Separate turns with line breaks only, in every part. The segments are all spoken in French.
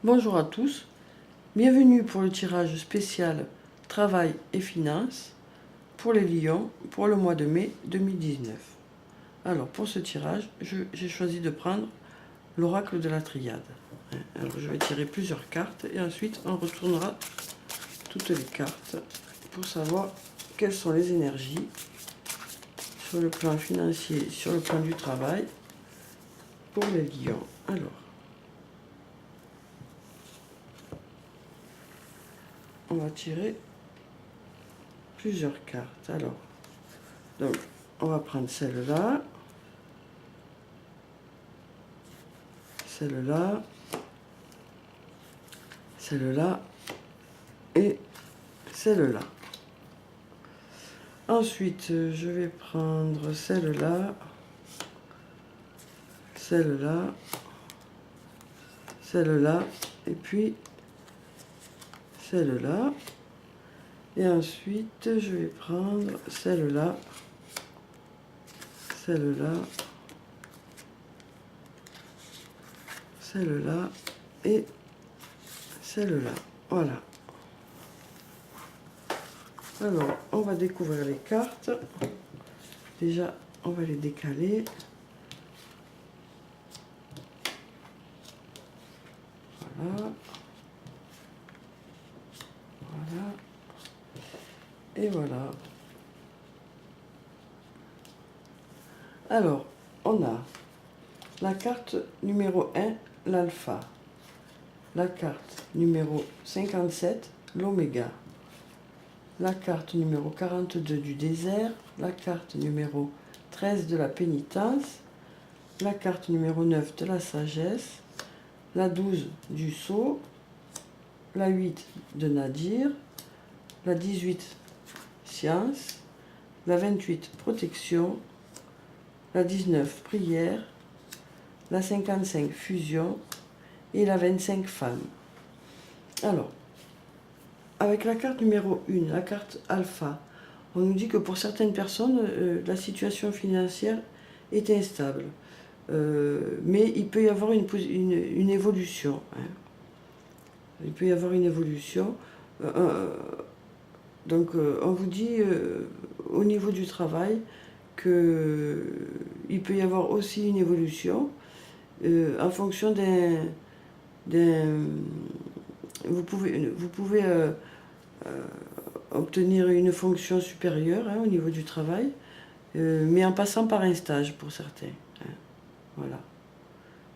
Bonjour à tous, bienvenue pour le tirage spécial Travail et Finances pour les Lions pour le mois de mai 2019. Alors pour ce tirage, j'ai choisi de prendre l'oracle de la triade. Alors je vais tirer plusieurs cartes et ensuite on retournera toutes les cartes pour savoir quelles sont les énergies sur le plan financier, sur le plan du travail pour les Lions. Alors, on va tirer plusieurs cartes. Alors, donc, on va prendre celle-là, celle-là, celle-là et celle-là. Ensuite, je vais prendre celle-là, celle-là, celle-là et puis celle-là. Et ensuite, je vais prendre celle-là, celle-là, celle-là et celle-là. Voilà. Alors, on va découvrir les cartes. Déjà, on va les décaler. Voilà. Voilà. Et voilà. Alors, on a la carte numéro 1, l'alpha. La carte numéro 57, l'oméga. La carte numéro 42 du désert. La carte numéro 13 de la pénitence. La carte numéro 9 de la sagesse. La 12 du sceau. La 8 de Nadir. La 18 science. La 28 protection. La 19 prière. La 55 fusion. Et la 25 femme. Alors, avec la carte numéro 1, la carte alpha, on nous dit que pour certaines personnes, la situation financière est instable. Mais il peut y avoir une évolution. Hein. Il peut y avoir une évolution. Donc, on vous dit au niveau du travail qu'il peut y avoir aussi une évolution en fonction vous pouvez obtenir une fonction supérieure au niveau du travail, mais en passant par un stage pour certains. Hein, voilà.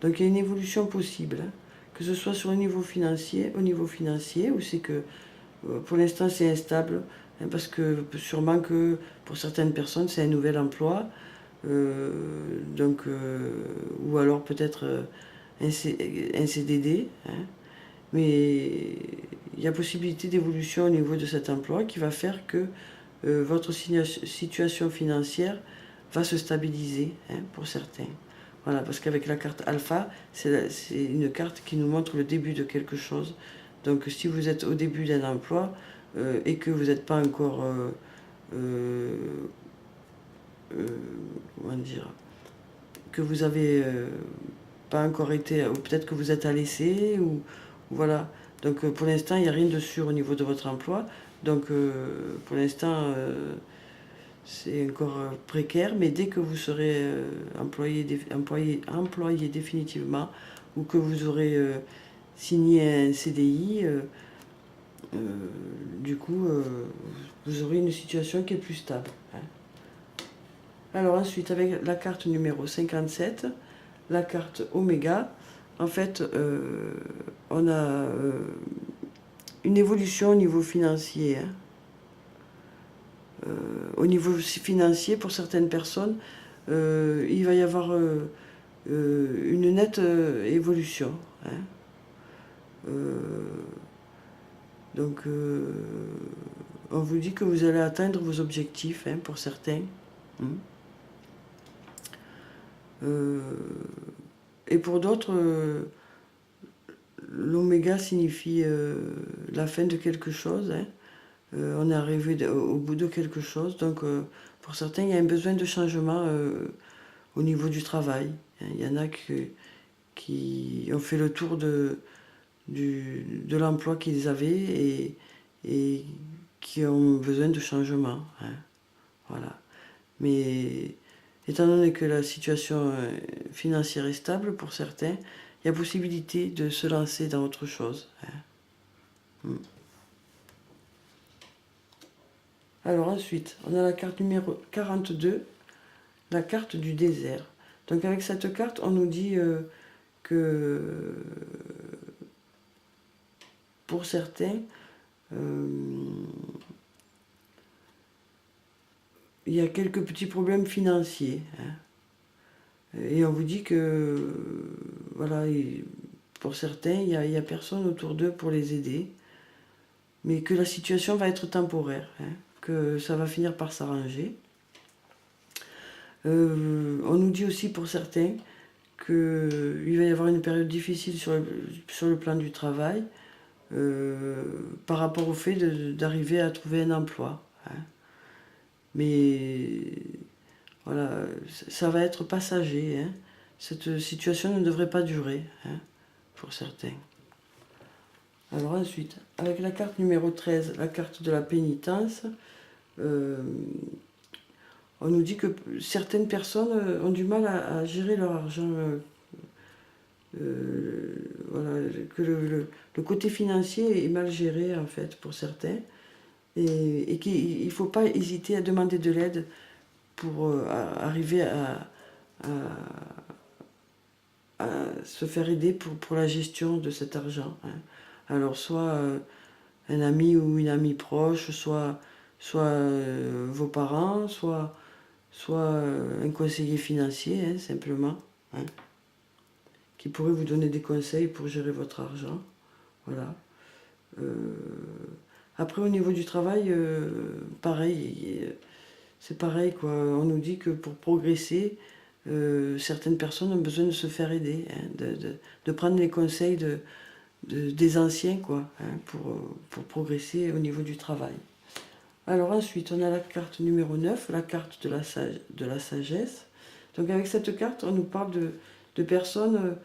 Donc il y a une évolution possible, hein, que ce soit sur au niveau financier, où c'est que pour l'instant c'est instable, hein, parce que sûrement que pour certaines personnes c'est un nouvel emploi, ou alors peut-être un CDD, hein, mais il y a possibilité d'évolution au niveau de cet emploi qui va faire que votre situation financière va se stabiliser, hein, pour certains. Voilà, parce qu'avec la carte alpha, c'est une carte qui nous montre le début de quelque chose. Donc si vous êtes au début d'un emploi et que vous n'êtes pas encore, comment dire, que vous avez pas encore été, ou peut-être que vous êtes à l'essai, ou voilà. Donc pour l'instant, il n'y a rien de sûr au niveau de votre emploi. Donc pour l'instant, c'est encore précaire, mais dès que vous serez employé définitivement, ou que vous aurez signé un CDI, du coup, vous aurez une situation qui est plus stable. Hein. Alors ensuite, avec la carte numéro 57, la carte Oméga, en fait, on a une évolution au niveau financier. Hein. Au niveau financier, pour certaines personnes, il va y avoir une nette évolution. Hein. Donc, on vous dit que vous allez atteindre vos objectifs, hein, pour certains. Et pour d'autres, l'oméga signifie la fin de quelque chose. Hein. On est arrivé au bout de quelque chose. Donc, pour certains, il y a un besoin de changement au niveau du travail. Il y en a qui ont fait le tour de de l'emploi qu'ils avaient et qui ont besoin de changement. Hein. Voilà. Mais étant donné que la situation financière est stable pour certains, il y a possibilité de se lancer dans autre chose. Hein. Alors ensuite, on a la carte numéro 42, la carte du désert. Donc avec cette carte, on nous dit que pour certains, il y a quelques petits problèmes financiers. Hein. Et on vous dit que, voilà, pour certains, il n'y a personne autour d'eux pour les aider, mais que la situation va être temporaire, hein, que ça va finir par s'arranger. On nous dit aussi pour certains qu'il va y avoir une période difficile sur le plan du travail par rapport au fait d'arriver à trouver un emploi. Hein. Mais voilà, ça va être passager. Hein. Cette situation ne devrait pas durer, hein, pour certains. Alors ensuite, avec la carte numéro 13, la carte de la pénitence, on nous dit que certaines personnes ont du mal à gérer leur argent. Voilà, que le côté financier est mal géré en fait pour certains. Et qu'il ne faut pas hésiter à demander de l'aide pour arriver à se faire aider pour la gestion de cet argent. Hein. Alors soit un ami ou une amie proche, soit vos parents, soit un conseiller financier, hein, simplement, hein, qui pourrait vous donner des conseils pour gérer votre argent. Voilà. Après, au niveau du travail, pareil, c'est pareil, quoi. On nous dit que pour progresser, certaines personnes ont besoin de se faire aider, hein, de prendre les conseils des anciens, quoi, hein, pour progresser au niveau du travail. Alors ensuite, on a la carte numéro 9, la carte de la sagesse. Donc avec cette carte, on nous parle de personnes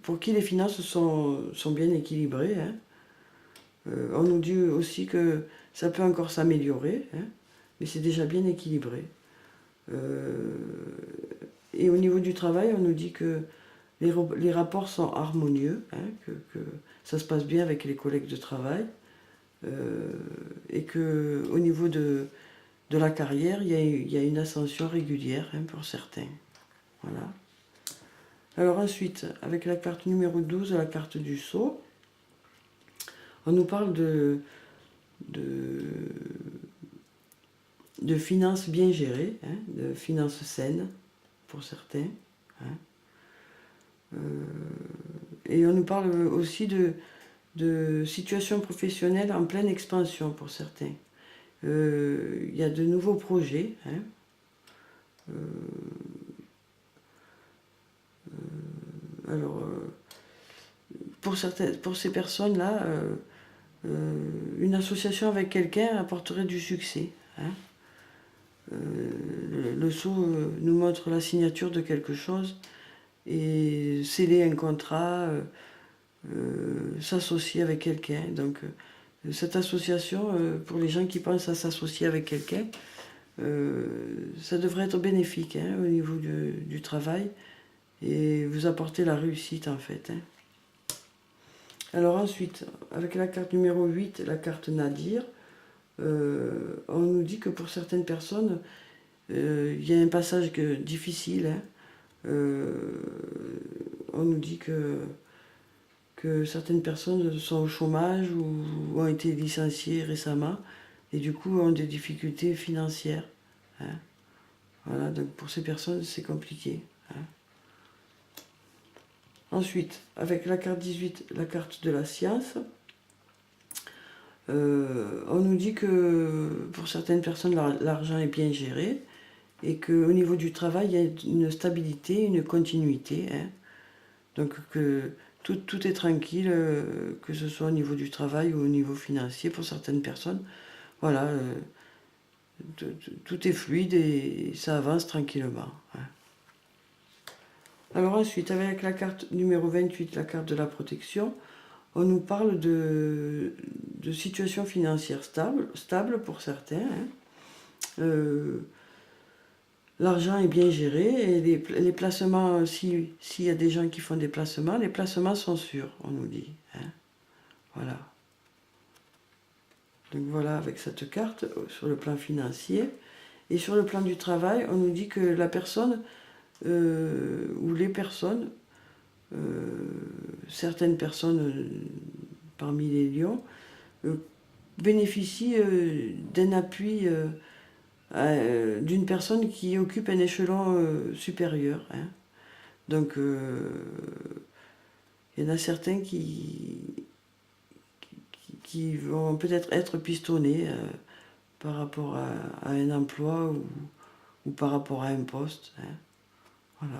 pour qui les finances sont bien équilibrées. Hein. On nous dit aussi que ça peut encore s'améliorer, hein, mais c'est déjà bien équilibré. Et au niveau du travail, on nous dit que les rapports sont harmonieux, hein, que ça se passe bien avec les collègues de travail, et qu'au niveau de la carrière, il y a une ascension régulière, hein, pour certains. Voilà. Alors ensuite, avec la carte numéro 12, la carte du sceau, on nous parle de finances bien gérées, hein, de finances saines pour certains. Hein. Et on nous parle aussi de situations professionnelles en pleine expansion pour certains. Il y a de nouveaux projets. Hein. Alors, pour ces personnes-là, une association avec quelqu'un apporterait du succès. Hein. Le sceau nous montre la signature de quelque chose et sceller un contrat, s'associer avec quelqu'un. Donc cette association, pour les gens qui pensent à s'associer avec quelqu'un, ça devrait être bénéfique, hein, au niveau du travail et vous apporter la réussite en fait. Hein. Alors ensuite, avec la carte numéro 8, la carte Nadir, on nous dit que pour certaines personnes, il y a un passage difficile. Hein. On nous dit que certaines personnes sont au chômage ou ont été licenciées récemment et du coup ont des difficultés financières. Hein. Voilà, donc pour ces personnes, c'est compliqué. Hein. Ensuite, avec la carte 18, la carte de la science, on nous dit que pour certaines personnes, l'argent est bien géré et qu'au niveau du travail, il y a une stabilité, une continuité. Hein. Donc que tout est tranquille, que ce soit au niveau du travail ou au niveau financier pour certaines personnes. Voilà, tout est fluide et ça avance tranquillement. Hein. Alors ensuite, avec la carte numéro 28, la carte de la protection, on nous parle de situation financière stable pour certains. L'argent est bien géré et les placements, s'il y a des gens qui font des placements, les placements sont sûrs, on nous dit. Voilà. Donc voilà, avec cette carte, sur le plan financier. Et sur le plan du travail, on nous dit que la personne, ou les personnes, certaines personnes parmi les lions, bénéficient d'un appui d'une personne qui occupe un échelon supérieur. Donc, il y en a certains qui vont peut-être être pistonnés par rapport à un emploi ou par rapport à un poste. Voilà.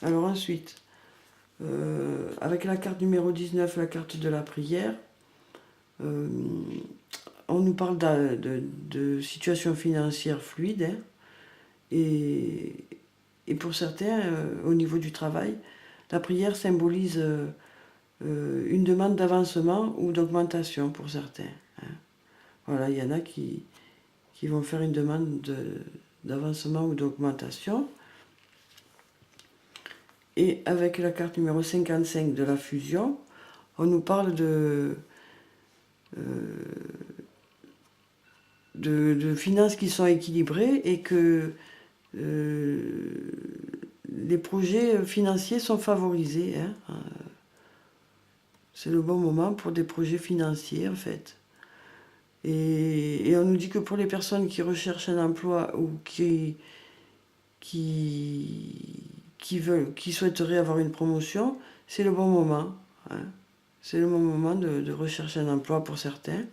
Alors ensuite, avec la carte numéro 19, la carte de la prière, on nous parle de situation financière fluide. Et pour certains, au niveau du travail, la prière symbolise une demande d'avancement ou d'augmentation pour certains. Voilà, il y en a qui vont faire une demande d'avancement ou d'augmentation. Et avec la carte numéro 55 de la fusion, on nous parle de finances qui sont équilibrées et que les projets financiers sont favorisés. C'est le bon moment pour des projets financiers, en fait. Et on nous dit que pour les personnes qui recherchent un emploi ou qui souhaiteraient avoir une promotion, c'est le bon moment. C'est le bon moment de rechercher un emploi pour certains.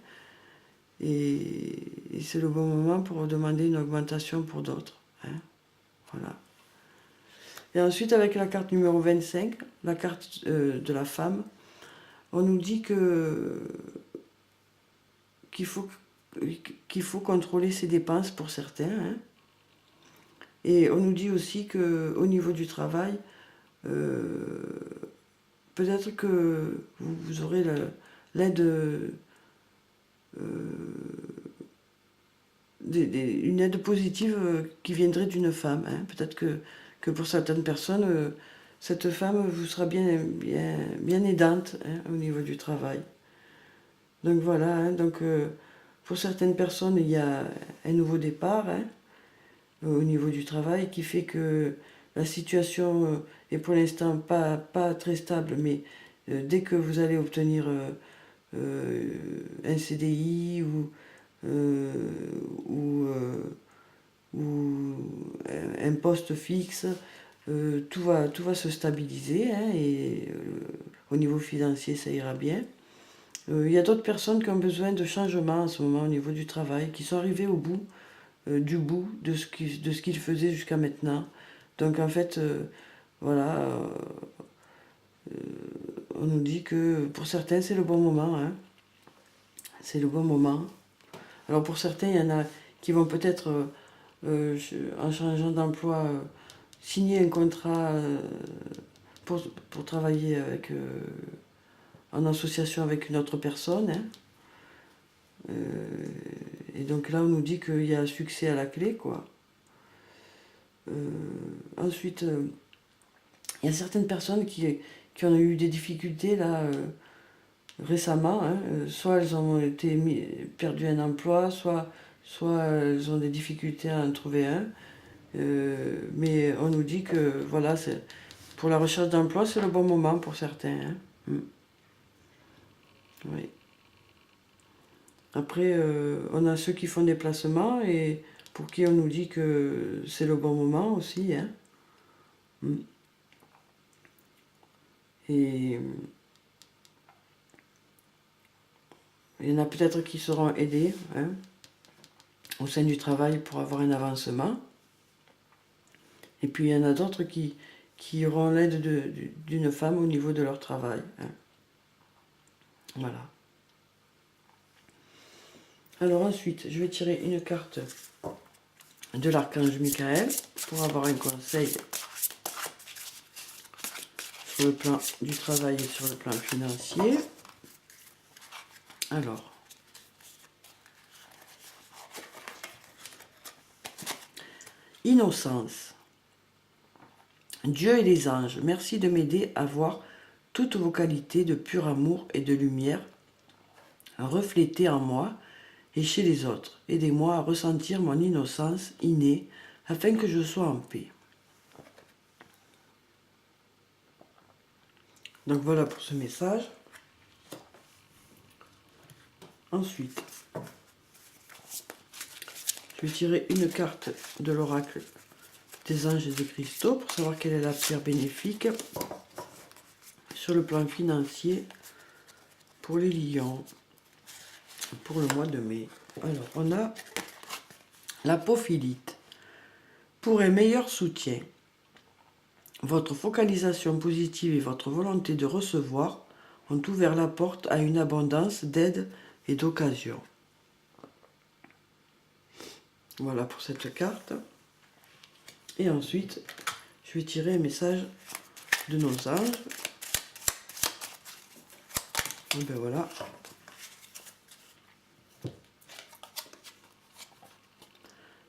Et c'est le bon moment pour demander une augmentation pour d'autres. Voilà. Et ensuite, avec la carte numéro 25, la carte de la femme, on nous dit qu'il faut contrôler ses dépenses pour certains. Et on nous dit aussi qu'au niveau du travail, peut-être que vous aurez l'aide, une aide positive qui viendrait d'une femme. Peut-être que pour certaines personnes, cette femme vous sera bien aidante au niveau du travail. Donc voilà, pour certaines personnes, il y a un nouveau départ au niveau du travail qui fait que la situation est pour l'instant pas très stable, mais dès que vous allez obtenir un CDI ou un poste fixe, tout va se stabiliser et au niveau financier ça ira bien. Il y a d'autres personnes qui ont besoin de changement en ce moment au niveau du travail, qui sont arrivées au bout de ce qu'ils faisaient jusqu'à maintenant. Donc en fait, voilà, on nous dit que pour certains c'est le bon moment. C'est le bon moment. Alors pour certains, il y en a qui vont peut-être, en changeant d'emploi, signer un contrat pour travailler en association avec une autre personne. Et donc là, on nous dit qu'il y a un succès à la clé, quoi. Ensuite, il y a certaines personnes qui ont eu des difficultés là récemment. Soit elles ont perdu un emploi, soit elles ont des difficultés à en trouver un. Mais on nous dit que voilà, pour la recherche d'emploi, c'est le bon moment pour certains. Oui. Après, on a ceux qui font des placements et pour qui on nous dit que c'est le bon moment aussi. Et il y en a peut-être qui seront aidés au sein du travail pour avoir un avancement. Et puis il y en a d'autres qui auront l'aide d'une femme au niveau de leur travail. Voilà. Alors ensuite, je vais tirer une carte de l'archange Michael pour avoir un conseil sur le plan du travail et sur le plan financier. Alors, innocence. Dieu et les anges, merci de m'aider à voir toutes vos qualités de pur amour et de lumière reflétées en moi et chez les autres. Aidez-moi à ressentir mon innocence innée afin que je sois en paix. Donc voilà pour ce message. Ensuite, je vais tirer une carte de l'oracle des anges et des cristaux pour savoir quelle est la pierre bénéfique sur le plan financier pour les lions pour le mois de mai. Alors, on a l'apophilite. Pour un meilleur soutien, votre focalisation positive et votre volonté de recevoir ont ouvert la porte à une abondance d'aide et d'occasion. Voilà pour cette carte. Et ensuite, je vais tirer un message de nos anges. Et ben voilà.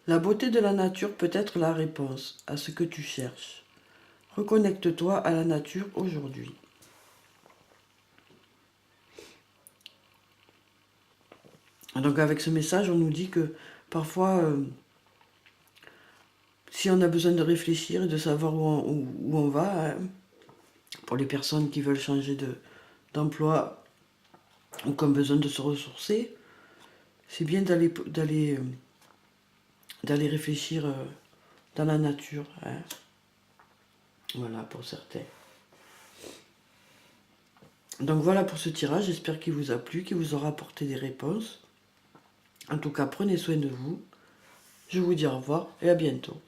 La beauté de la nature peut être la réponse à ce que tu cherches. Reconnecte-toi à la nature aujourd'hui. Donc avec ce message, on nous dit que parfois, si on a besoin de réfléchir et de savoir où on va, hein, pour les personnes qui veulent changer d'emploi ou qui ont besoin de se ressourcer, c'est bien d'aller réfléchir dans la nature. Hein. Voilà, pour certains. Donc voilà pour ce tirage, j'espère qu'il vous a plu, qu'il vous aura apporté des réponses. En tout cas, prenez soin de vous. Je vous dis au revoir et à bientôt.